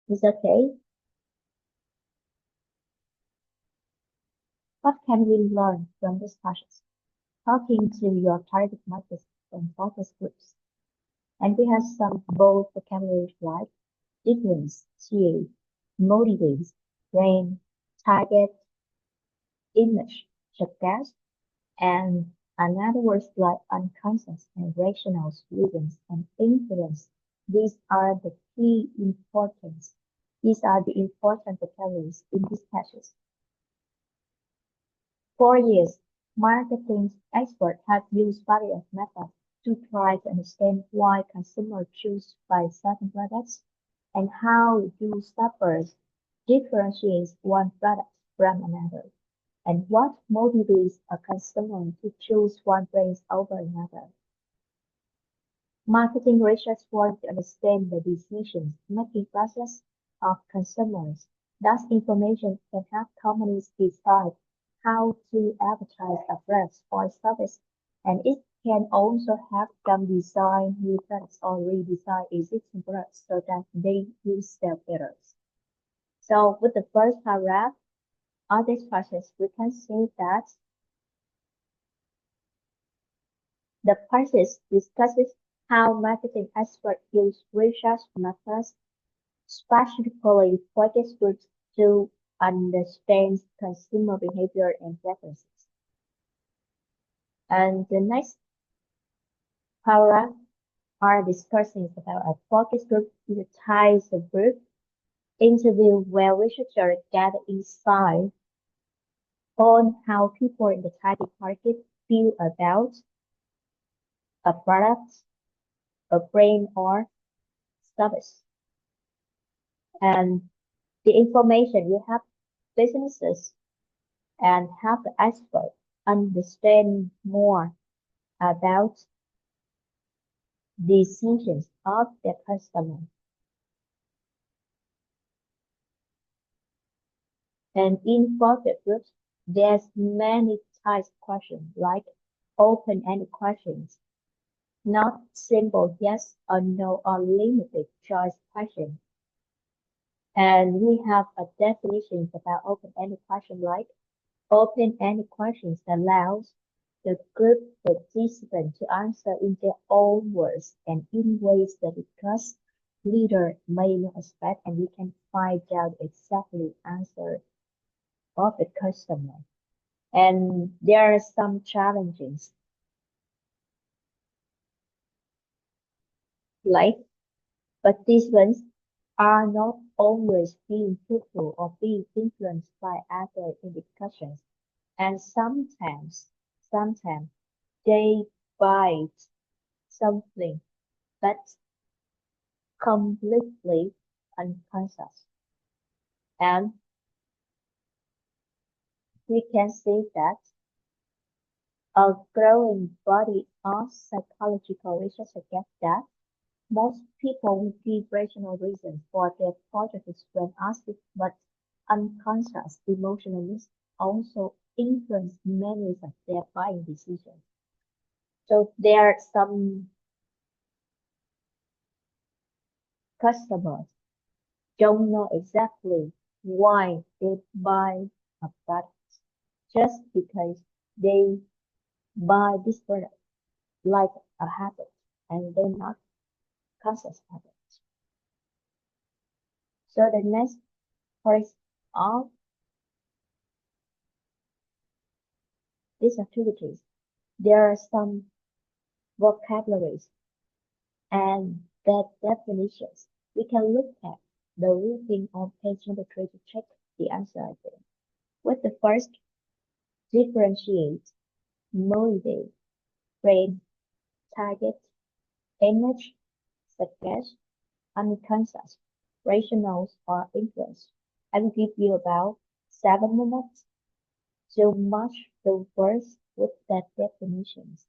Is okay. What can we learn from this process? Talking to your target market and focus groups. And we have some bold vocabulary like differentiate, motivate, brain, target, image, suggest, and another words like unconscious and rational reasons and influence. These are the key importance. These are the important vocabularies in this passage. For years, marketing experts have used various methods to try to understand why consumers choose buy certain products and how do shoppers differentiate one product from another, and what motivates a consumer to choose one brand over another. Marketing research wants to understand the decision-making process of consumers. Thus, information can help companies decide how to advertise a product or service, and it can also help them design new products or redesign existing products so that they will sell better. So, with the first paragraph of this process, we can see that the process discusses how marketing experts use research methods, specifically focus groups, to understand consumer behavior and preferences. And the next paragraph are discussing about a focus group is a type of group interview where researchers gather insight on how people in the target market feel about a product, a brand, or service. And the information you have businesses and help the expert understand more about decisions of their customer. And in focus groups, there's many types of questions like open-ended questions, not simple yes or no or limited choice questions. And we have a definition about open-ended question like open-ended questions allows the group participants to answer in their own words and in ways that the class leader may not expect, and we can find out exactly answer of the customer. And there are some challenges like participants are not always being truthful or being influenced by others in discussions, and sometimes they bite something that's completely unconscious. And we can see that a growing body of psychological research suggests that most people will give rational reasons for their prejudices when asked, but unconscious emotional needs also influence many of their buying decisions. So there are some customers don't know exactly why they buy a product just because they buy this product like a habit and they're not conscious habit. So the next part of these activities, there are some vocabularies and their definitions. We can look at the reading on page number 3 to check the answer again. With the first, differentiate, motivate, frame, target, image, suggest, unconscious, rationals, or influence. I will give you about 7 minutes to match the words with that definitions.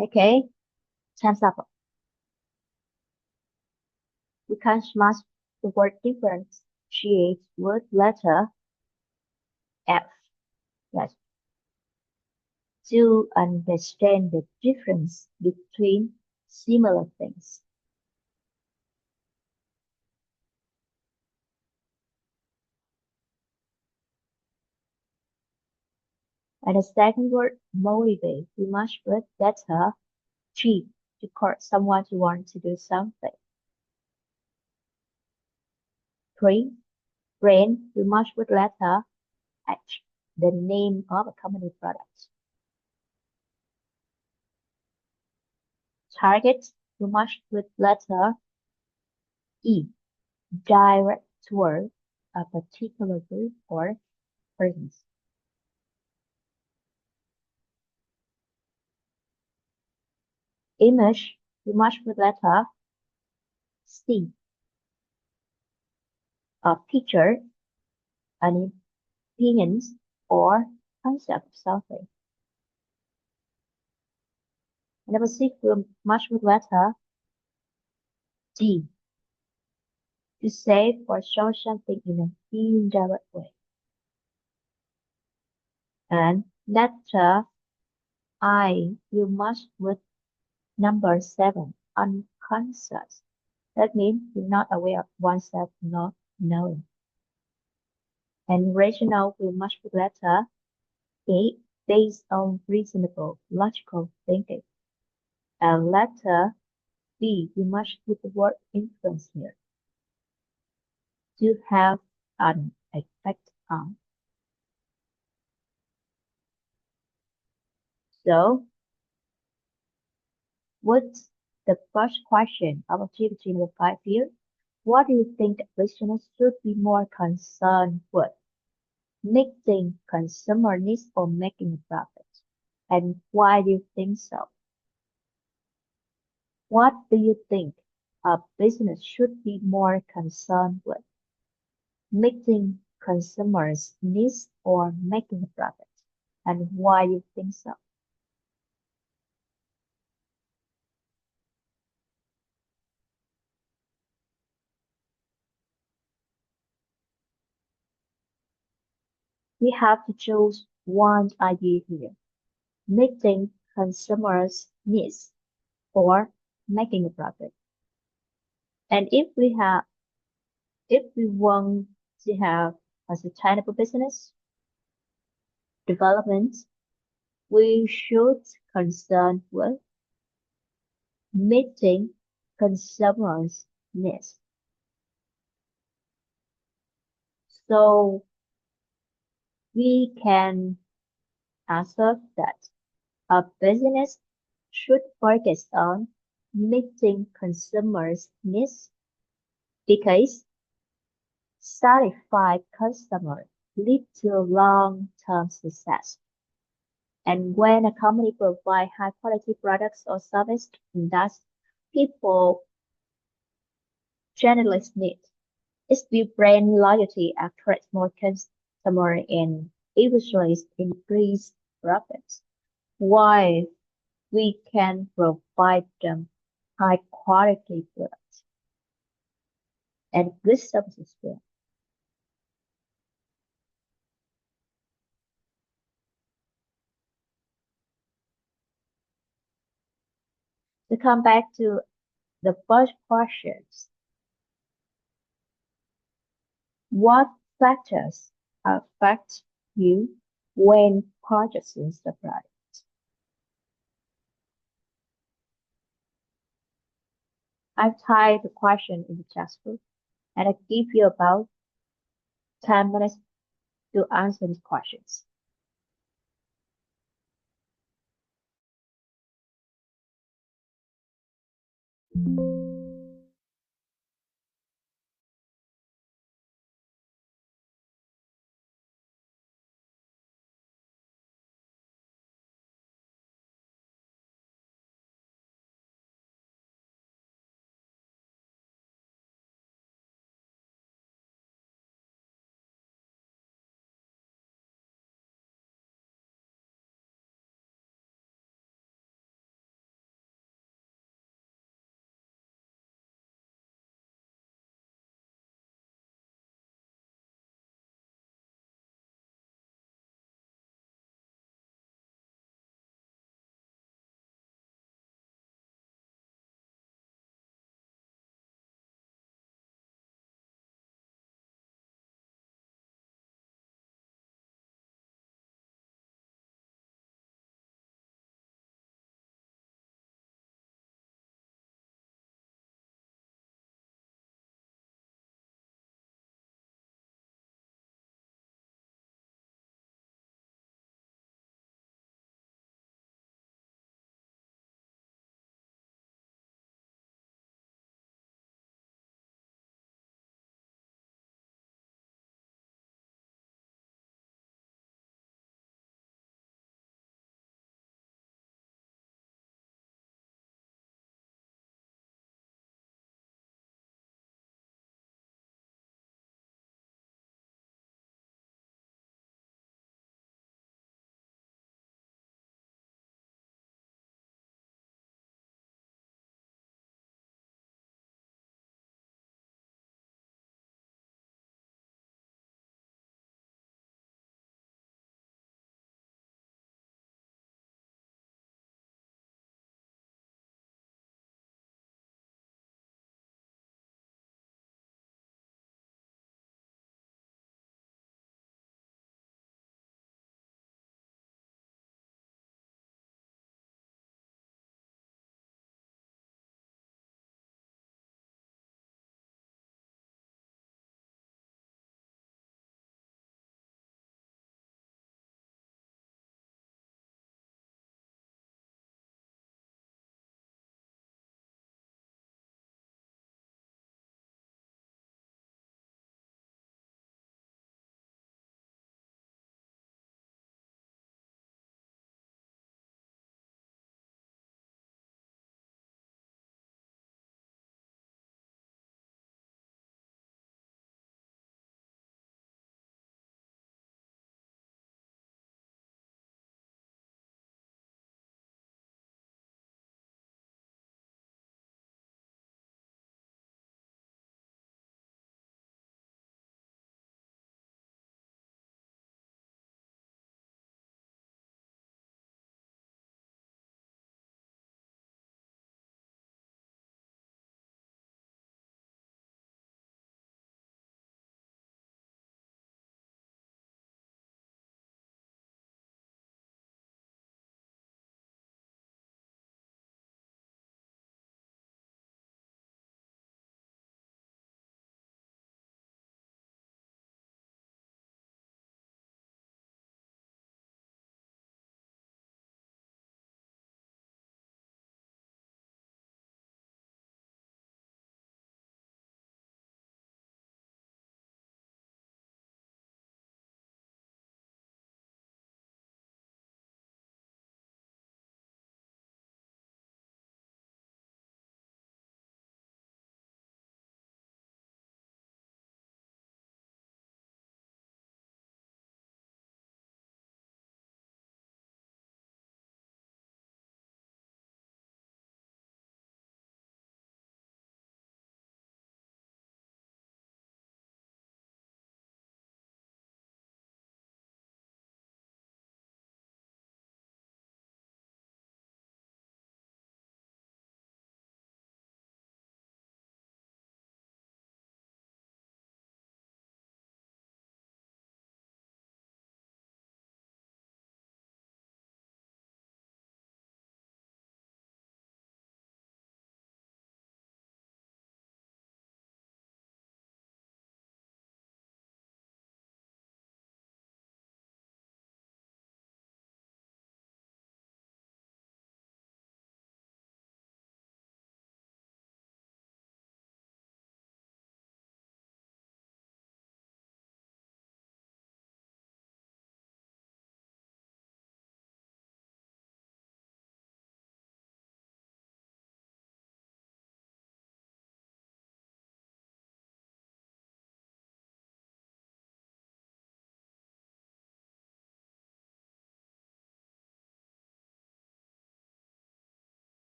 Okay, time's up. We can smash the word differentiate with letter F. Yes, to understand the difference between similar things. And the second word, motivate, we must put letter G to call someone to want to do something. 3. Brand, we must put letter H, the name of a company product. Target, we must put letter E, direct toward a particular group or persons. Image, we must put letter C, a picture, an opinions, or concept of something. Number 6, we must put letter D, to say or show something in an indirect way. And letter I, you must put number 7, unconscious. That means you're not aware of oneself, not knowing. And rational, we must put letter A, based on reasonable, logical thinking. And letter B, we must put the word influence here, to have an effect on. So, what's the first question of activity number 5 here? What do you think listeners should be more concerned with? Meeting consumer needs or making a profit? And why do you think so? What do you think a business should be more concerned with? Meeting consumers' needs or making a profit? And why do you think so? We have to choose one idea here. Meeting consumers' needs or making a profit. And if we want to have a sustainable business development, we should concern with meeting consumers' needs. So we can answer that a business should focus on meeting consumers' needs because satisfied customers lead to long-term success. And when a company provides high quality products or service that people generally need, it's build brand loyalty, attract more customers, and eventually increase profits. While we can provide them high quality products and good services too. To come back to the first questions, what factors affect you when purchasing the product? I've typed the question in the chat book and I give you about 10 minutes to answer these questions.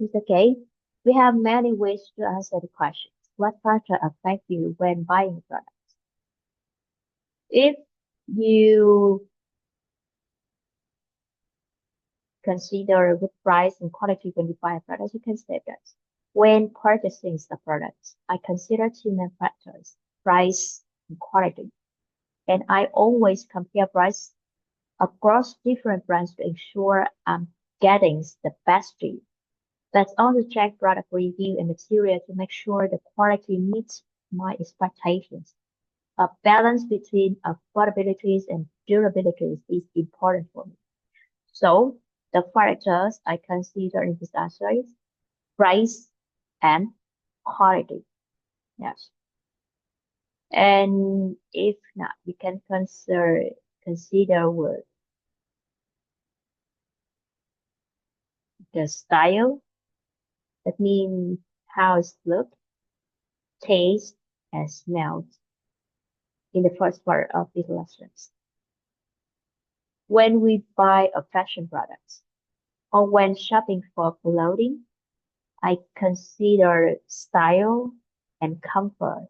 It's okay. We have many ways to answer the questions. What factor affect you when buying a product? If you consider good price and quality when you buy a product, you can say that. When purchasing the products, I consider two main factors, price and quality. And I always compare price across different brands to ensure I'm getting the best deal. Let's also check product review and material to make sure the quality meets my expectations. A balance between affordability and durability is important for me. So the factors I consider in this answer is price and quality. Yes. And if not, you can consider with the style. That means how it looks, taste, and smells in the first part of these lessons. When we buy a fashion products or when shopping for clothing, I consider style and comfort.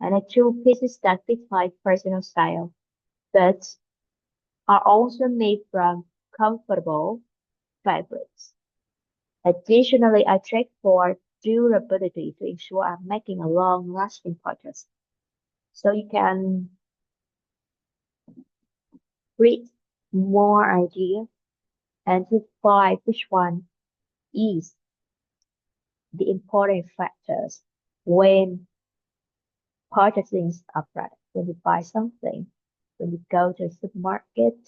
And I choose pieces that fit my personal style, but are also made from comfortable fabrics. Additionally, I check for durability to ensure I'm making a long-lasting purchase. So you can read more ideas and decide which one is the important factors when purchasing a product. When you buy something, when you go to a supermarket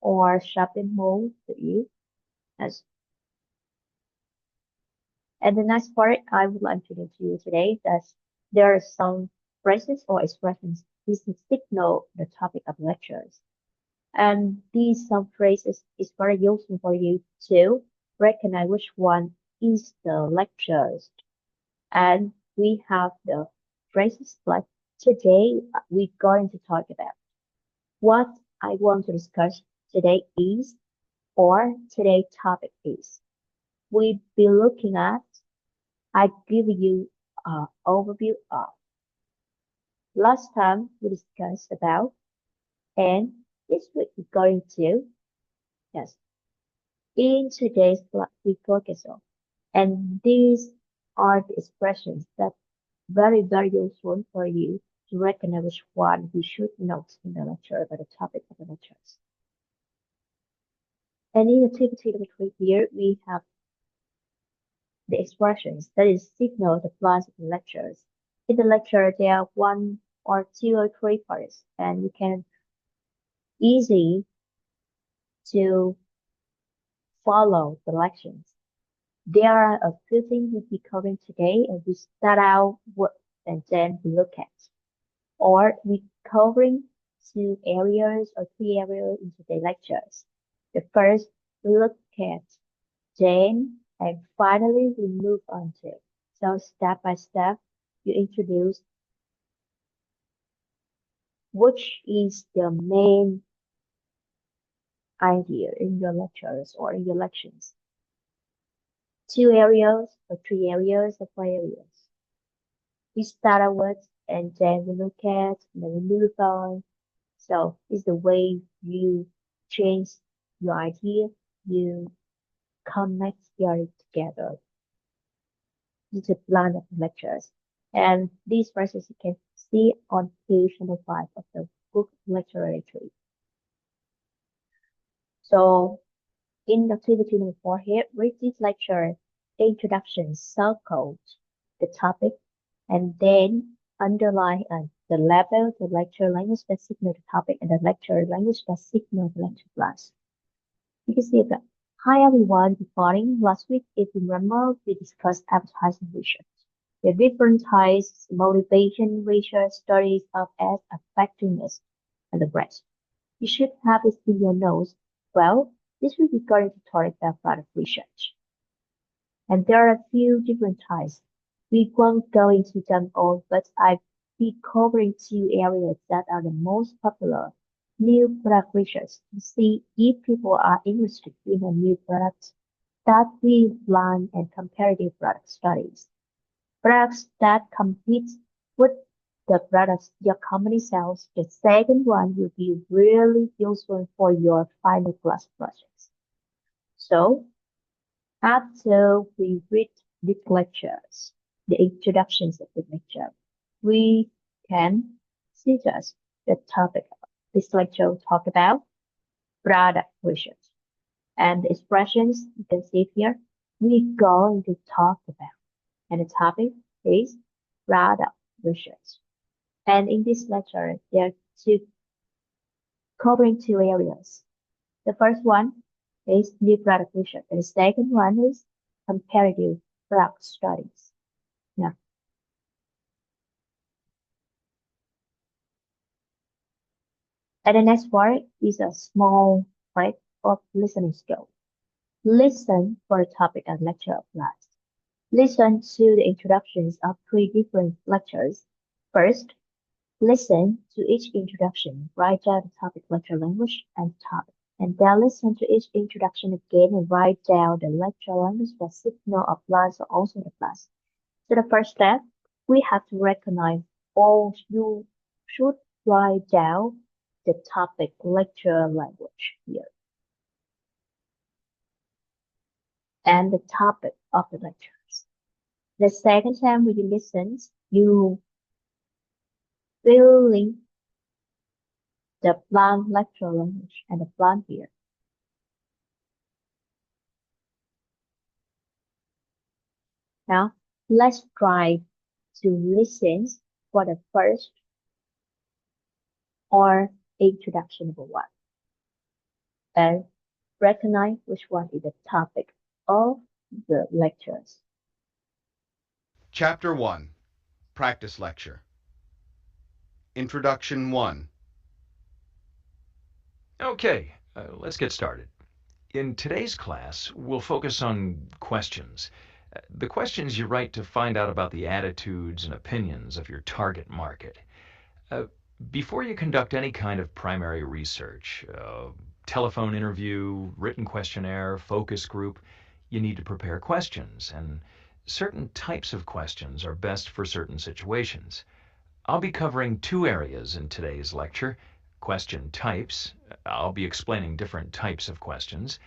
or shopping mall to you. Yes. And the next part I would like to do to you today that there are some phrases or expressions. This will signal the topic of lectures. And these some phrases is very useful for you to recognize which one is the lectures. And we have the phrases like today we're going to talk about what I want to discuss today is or today's topic is. We'll be looking at I give you an overview of. Last time we discussed about and this week we're going to yes in today's class we focus on and these are the expressions that very useful for you to recognize which one you should note in the lecture about the topic of the lectures. And in activity number 3 here we have the expressions that is signal the plans of the lectures. In the lecture there are 1 or 2 or 3 parts and you can easy to follow the lections. There are a few things we'll be covering today and we start out what and then we look at. Or we covering 2 areas or 3 areas in today's lectures. The first we look at, then and finally we move on to. So step by step you introduce which is the main idea in your lectures or in your lections. 2 areas or 3 areas or 4 areas. We start out with and then we look at and then we move on. So it's the way you change your idea, you connect your together. It's a plan of lectures. And these verses you can see on page number 5 of the book lecture 3. So in activity number 4 here, read this lecture introduction, circle the topic, and then underline the level, the lecture language that signal the topic, and the lecture language that signal the lecture class. You can see that. Hi everyone, good morning. Last week, if you remember, we discussed advertising research. The different types, motivation research, studies of ads effectiveness, and the rest. You should have it in your notes. Well, this week we're going to talk about product research. And there are a few different types. We won't go into them all, but I'll be covering 2 areas that are the most popular. New product research to see if people are interested in a new product Start with blind and comparative product studies. Products that compete with the products your company sells. The second one will be really useful for your final class projects. So after we read these lectures, the introductions of the lecture, we can suggest the topic. This lecture will talk about product research. And the expressions you can see here, we're going to talk about. And the topic is product research. And in this lecture, there are covering two areas. The first one is new product research, and the second one is comparative product studies. Now, and the next part is a small break of listening skill. Listen for a topic and lecture applies. Listen to the introductions of three different lectures. First, listen to each introduction. Write down the topic, lecture, language, and topic. And then listen to each introduction again and write down the lecture language that signal applies or also applies. So the first step, we have to recognize all you should write down the topic, lecture, language here. And the topic of the lectures. The second time when you listen, you will link the blank lecture language and the blank here. Now, let's try to listen for the first or introduction number one and recognize which one is the topic of the lectures. Chapter 1 Practice Lecture Introduction 1 Okay, let's get started. In today's class, we'll focus on questions. The questions you write to find out about the attitudes and opinions of your target market. Before you conduct any kind of primary research, telephone interview, written questionnaire, focus group, you need to prepare questions, and certain types of questions are best for certain situations. I'll be covering two areas in today's lecture: question types. I'll be explaining different types of questions,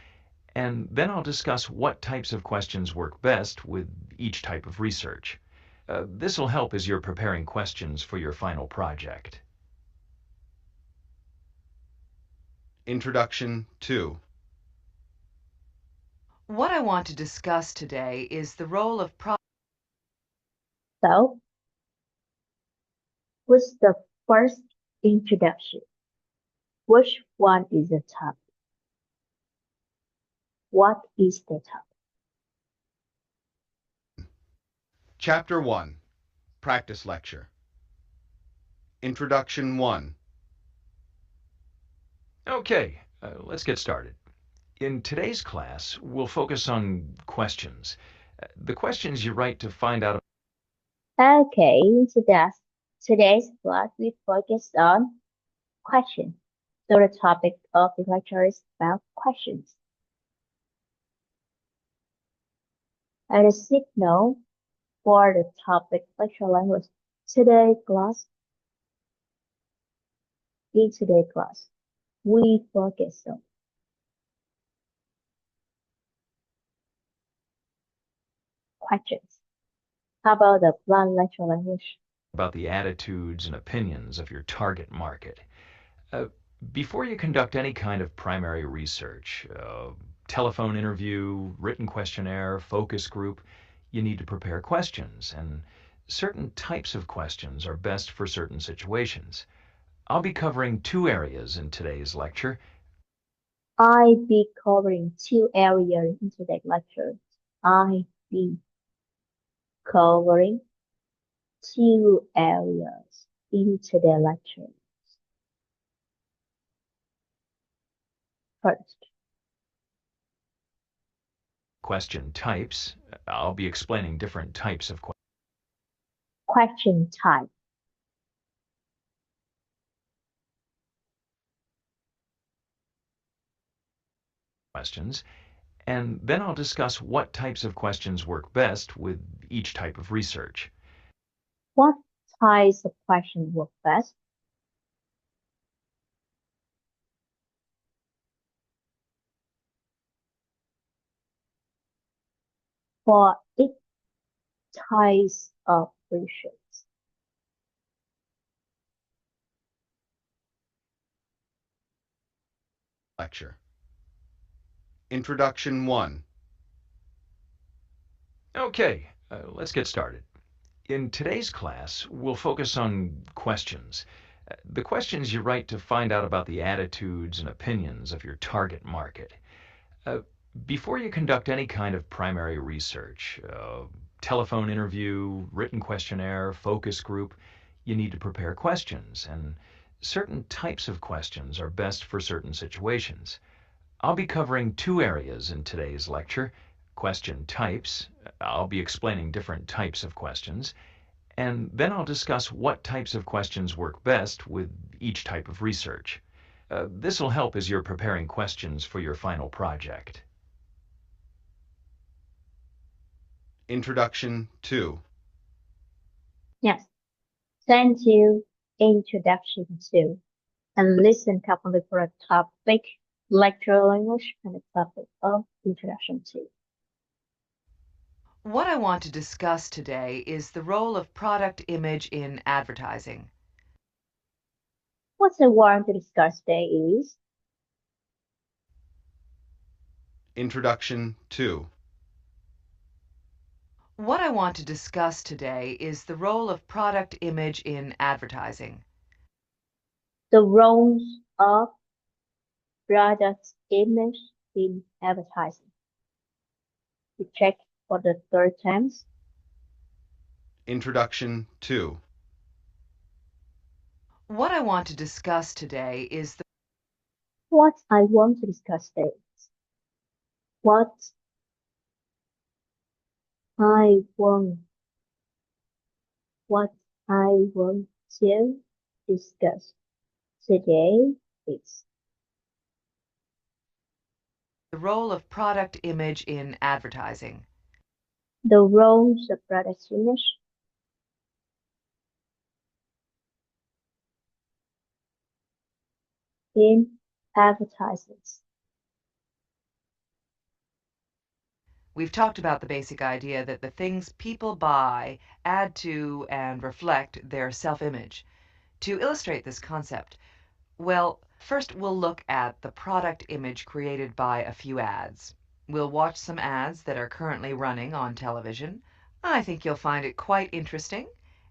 and then I'll discuss what types of questions work best with each type of research. This will help as you're preparing questions for your final project. Introduction 2 What I want to discuss today is the role of So, what's the first introduction? Which one is the topic? What is the topic? Chapter 1 Practice Lecture Introduction 1 Okay, let's get started. In today's class, we'll focus on questions. The questions you write to find out. Okay, so that's today's class we focused on questions. So the topic of the lecture is about questions. And the signal for the topic lecture language today class. In today's class, we focus on questions. How about the blunt lecture language? About the attitudes and opinions of your target market. Before you conduct any kind of primary research, telephone interview, written questionnaire, focus group, you need to prepare questions, and certain types of questions are best for certain situations. I'll be covering two areas in today's lecture. I be covering two areas in today's lecture. I be covering two areas in today's lecture. First, Question types. I'll be explaining different types of question type. questions. and then I'll discuss what types of questions work best with each type of research. What types of questions work best? For each types of research. Lecture. Introduction 1. Okay, let's get started. In today's class, we'll focus on questions. The questions you write to find out about the attitudes and opinions of your target market. Before you conduct any kind of primary research, telephone interview, written questionnaire, focus group, you need to prepare questions, and certain types of questions are best for certain situations. I'll be covering two areas in today's lecture: question types. I'll be explaining different types of questions, and then I'll discuss what types of questions work best with each type of research. This will help as you're preparing questions for your final project. Introduction 2. Yes. Thank you. Introduction 2. And listen carefully for a topic, lecture language, and a topic of introduction 2. What I want to discuss today is the role of product image in advertising. What I want to discuss today is Introduction 2. What I want to discuss today is the role of product image in advertising. the roles of product image in advertising. We check for the third time. Introduction 2. What I want to discuss today is What I want to discuss today is what I want to discuss today is the role of product image in advertising. the roles of product image in advertising. We've talked about the basic idea that the things people buy add to and reflect their self-image. To illustrate this concept, well, first we'll look at the product image created by a few ads. We'll watch some ads that are currently running on television. I think you'll find it quite interesting.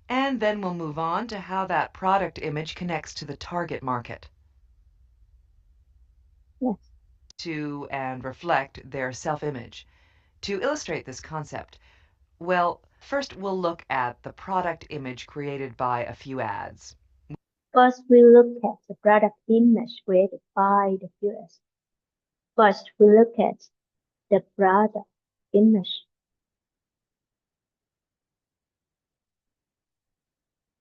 And then we'll move on to how that product image connects to the target market. Yes. To and reflect their self-image. To illustrate this concept, well, first we'll look at the product image created by a few ads. First, we look at the product image created by the viewers. First, we look at the product image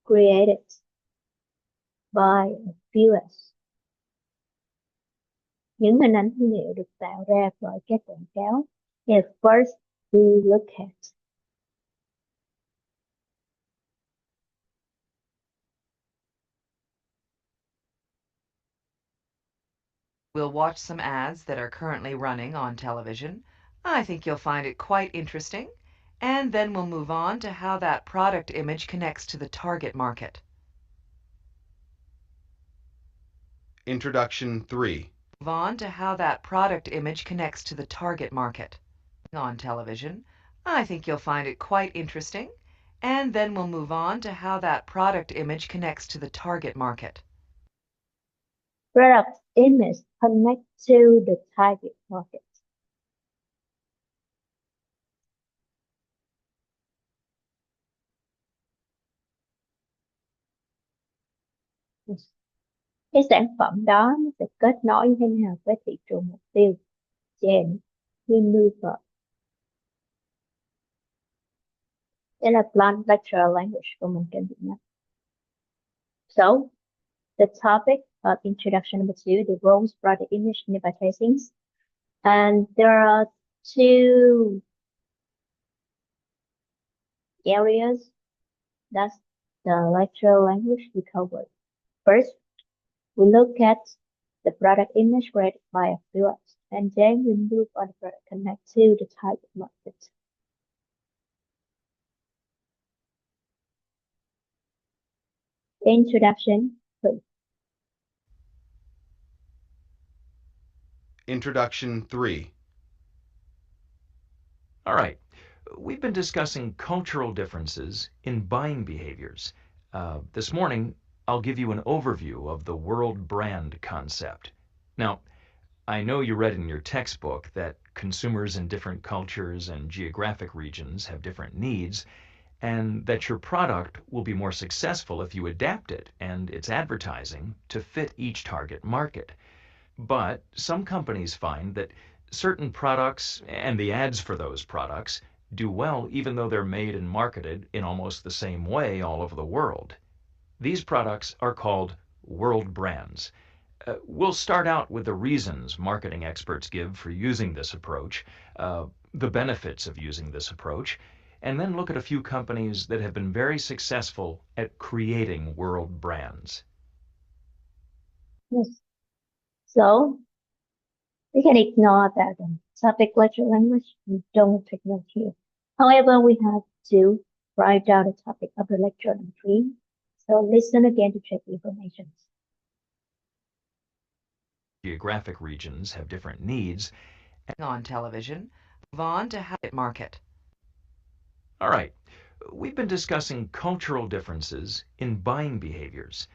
created by the viewers. Những hình ảnh thương hiệu được tạo ra bởi các quảng cáo. And first, we look at We'll watch some ads that are currently running on television. I think you'll find it quite interesting. And then we'll move on to how that product image connects to the target market. Introduction 3. Move on to how that product image connects to the target market. On television, I think you'll find it quite interesting. And then we'll move on to how that product image connects to the target market. product image connect to the target market. Cái sản phẩm đó nó sẽ kết nối như thế nào với thị trường mục tiêu? Trên maneuver. Đây là plan lecture language của mình kênh Việt Nam. So, the topic of introduction number 2, the roles, product image in advertising. And there are two areas. That's the lecture language we covered. First, we look at the product image created by a freelance, and then we move on the product connect to the target market. Introduction 3. Introduction 3. All right. We've been discussing cultural differences in buying behaviors. This morning, I'll give you an overview of the world brand concept. Now, I know you read in your textbook that consumers in different cultures and geographic regions have different needs, and that your product will be more successful if you adapt it and its advertising to fit each target market. But some companies find that certain products and the ads for those products do well even though they're made and marketed in almost the same way all over the world. These products are called world brands. We'll start out with the reasons marketing experts give for using this approach, the benefits of using this approach, and then look at a few companies that have been very successful at creating world brands. Yes. So we can ignore that topic lecture language and don't take note here. However, we have to write down the topic of the lecture number 3. So listen again to check the information. Geographic regions have different needs. On television, move on to how it market. All right. We've been discussing cultural differences in buying behaviors.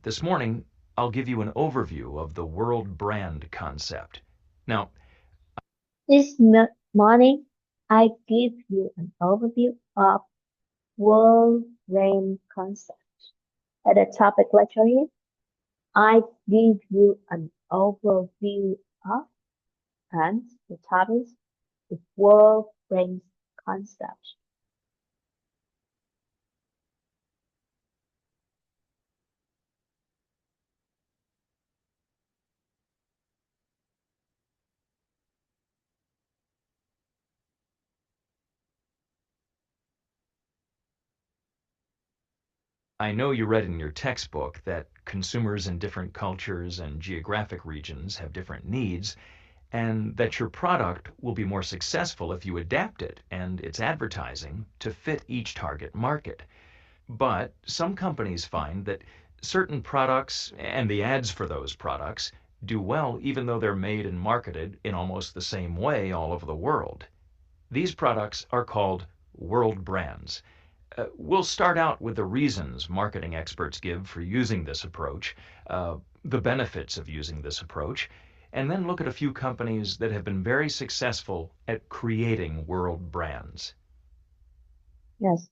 This morning, I'll give you an overview of the world brand concept. Now, This morning, I give you an overview of world brand concept. At the topic lecture here, I give you an overview of, and the topic is world brand concept. I know you read in your textbook that consumers in different cultures and geographic regions have different needs, and that your product will be more successful if you adapt it and its advertising to fit each target market. But some companies find that certain products and the ads for those products do well even though they're made and marketed in almost the same way all over the world. These products are called world brands. We'll start out with the reasons marketing experts give for using this approach, the benefits of using this approach, and then look at a few companies that have been very successful at creating world brands. Yes.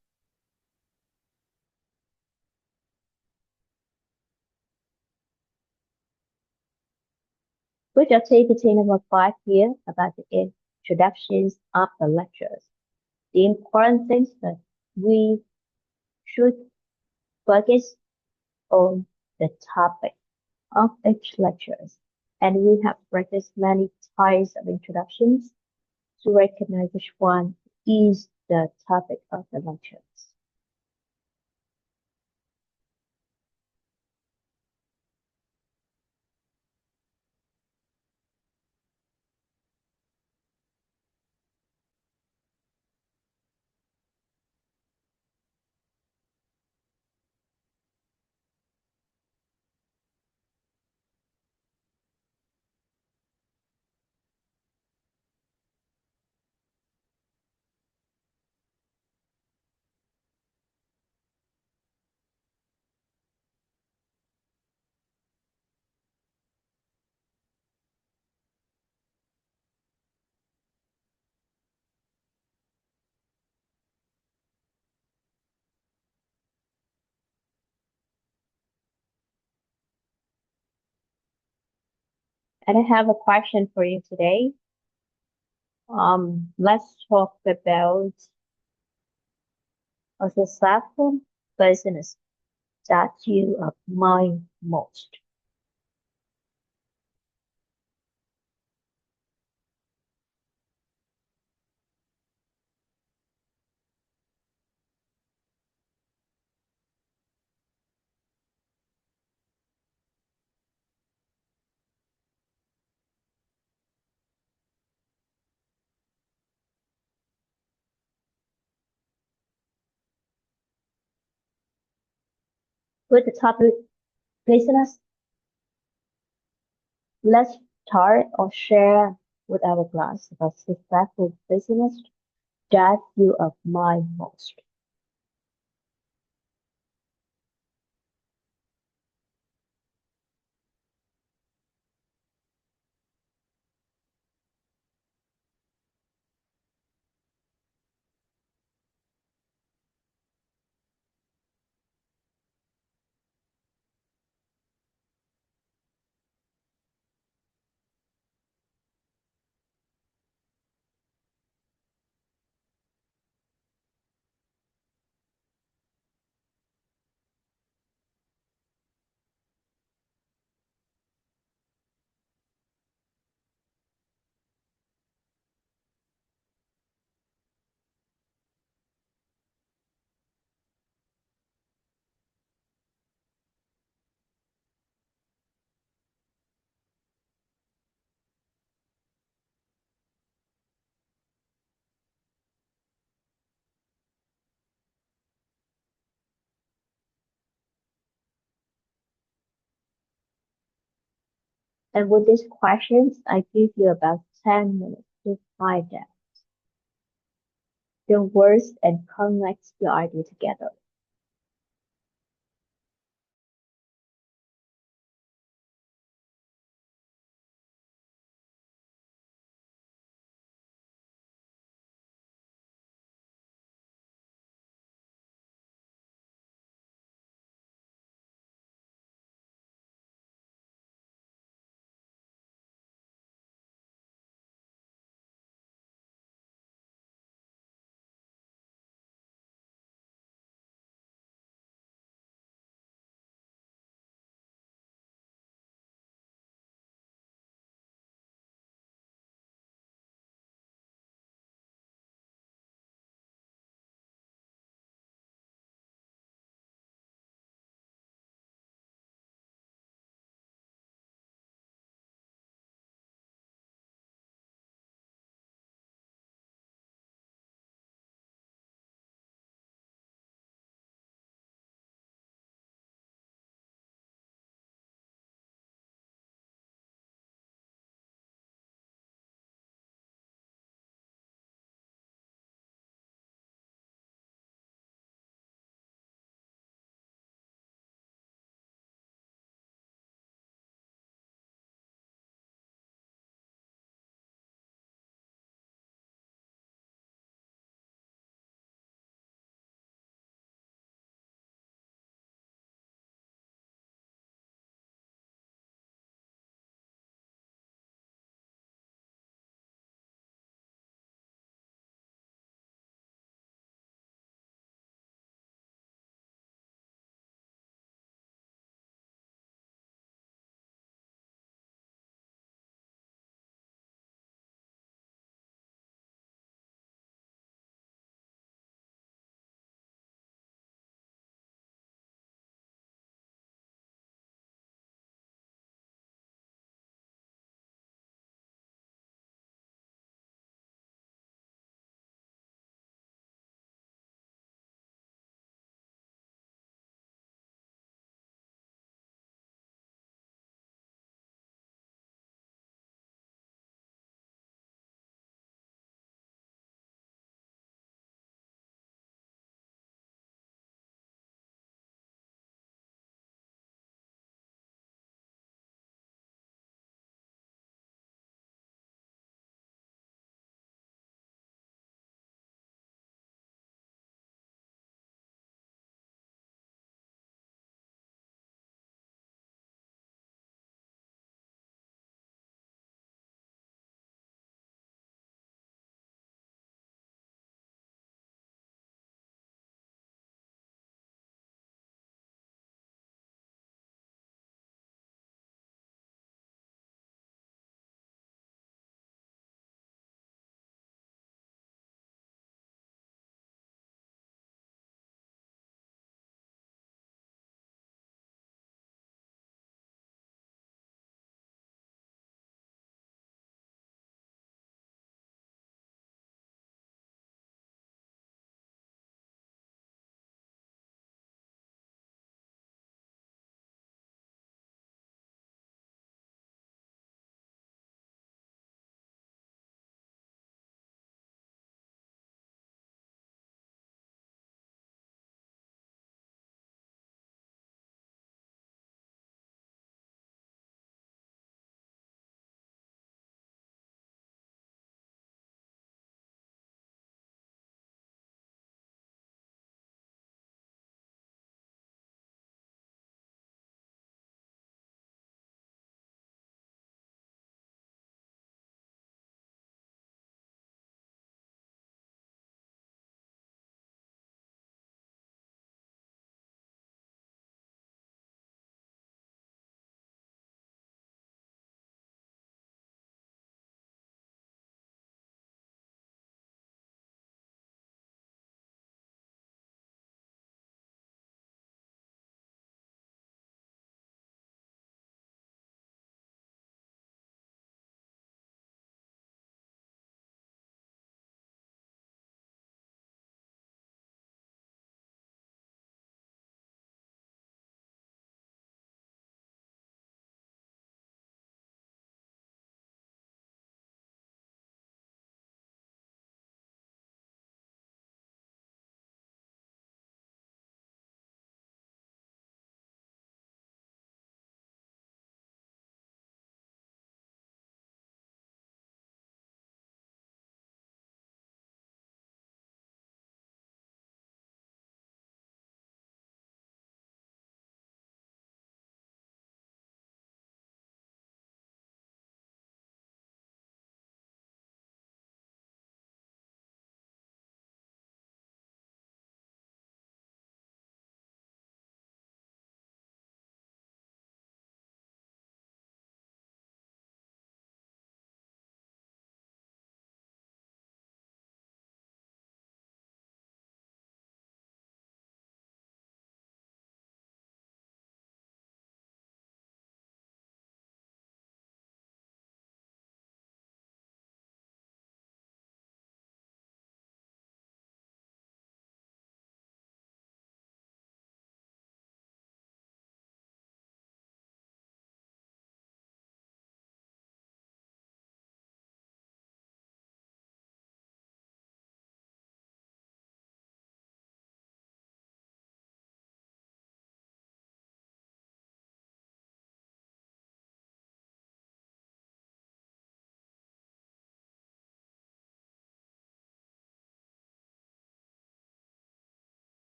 Put activity number 5 here about the introductions of the lectures. The important things that we should focus on the topic of each lectures, and we have practiced many types of introductions to recognize which one is the topic of the lectures. And I have a question for you today. Let's talk about a successful business that you admire most. With the topic business, let's start or share with our class the successful business that you admire most. And with these questions, I give you about 10 minutes to find them, the words and connect your idea together.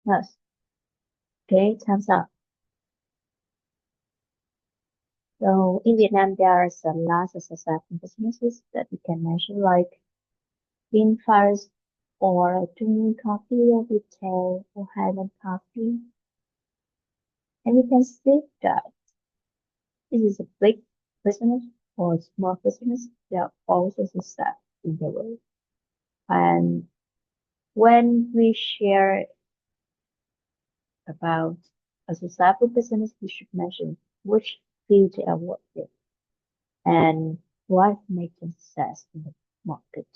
Yes. Okay, time's up. So in Vietnam, there are some lots of successful businesses that we can mention, like bean fires or drinking coffee or retail or Highland coffee. And we can see that this is a big business or small business. They are also success in the way. And when we share about a successful business, we should mention which field they are working and what makes them success in the market.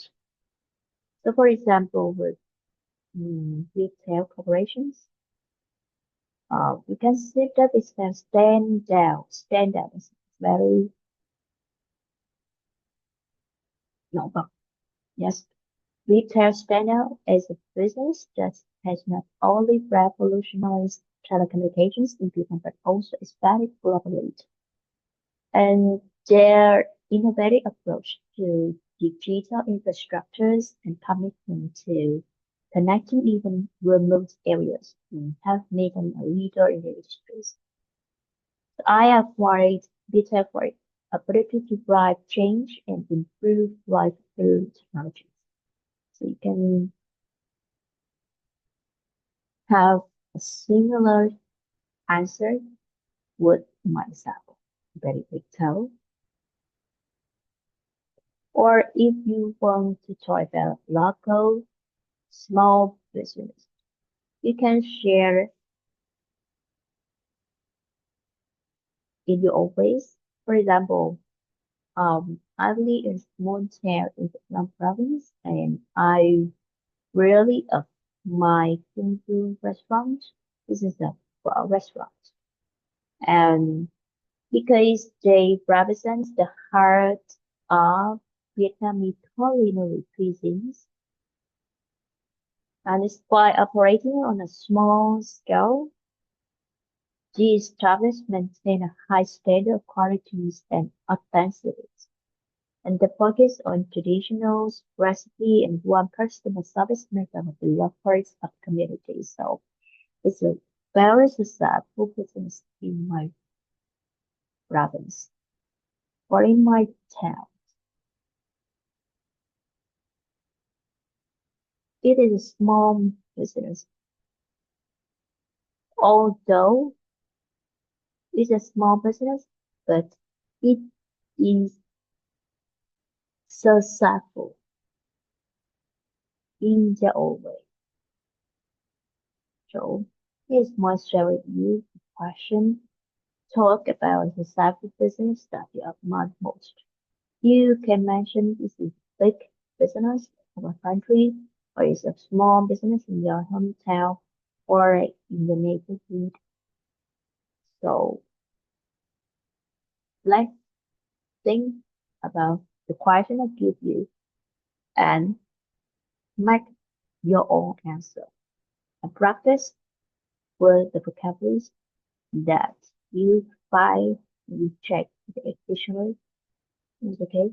So, for example, with retail corporations, you can see that it can stand out. Stand out is very noble. Yes, retail stand out as a business that has not only revolutionized telecommunications in Vietnam but also expanded globally. And their innovative approach to digital infrastructures and commitment to connecting even remote areas have made them a leader in the industries. I acquired Beta for its ability to drive change and improve life through technology. So you can have a similar answer with my example, very big toe. Or if you want to talk about local small business, you can share in your own ways. For example, I live in small town in Vietnam province, and I really my Kung Fu restaurant. This is a restaurant, and because they represent the heart of Vietnamese culinary cuisines, and it's by operating on a small scale, the establishment maintain a high standard of quality and authenticity, and the focus on traditional recipe and warm customer service method of the local of community. So it's a very successful business in my province or in my town. It is a small business, although it's a small business, but it is successful in their own way. So here's my share with you the question. Talk about the successful business that you admire most. You can mention this is big business of a country, or it's a small business in your hometown or in the neighborhood. So let's think about the question I give you and make your own answer and practice with the vocabularies that you find you check the dictionary. Is okay?